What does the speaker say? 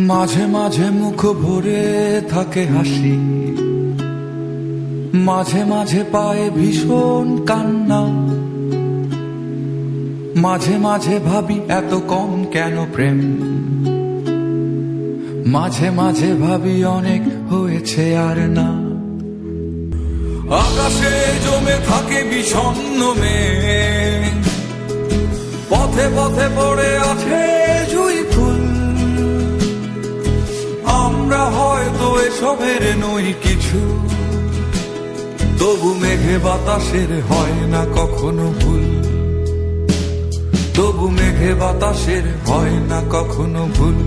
মাঝে মাঝে মুখ ভরে থাকে হাসি, মাঝে মাঝে পায়ে ভীষণ কান্না। মাঝে মাঝে ভাবি এত কম কেন প্রেম, মাঝে মাঝে ভাবি অনেক হয়েছে আর না। আকাশে জমে থাকে বিষণ্ণ মেঘ, পথে পথে পড়ে আছে জুঁই ফুল। আমরা হয়তো এসবের নই কিছু, তবু মেঘে বাতাসের হয় না কখনো ভুল। তবু মেঘে বাতাসের হয় না কখনো ভুল।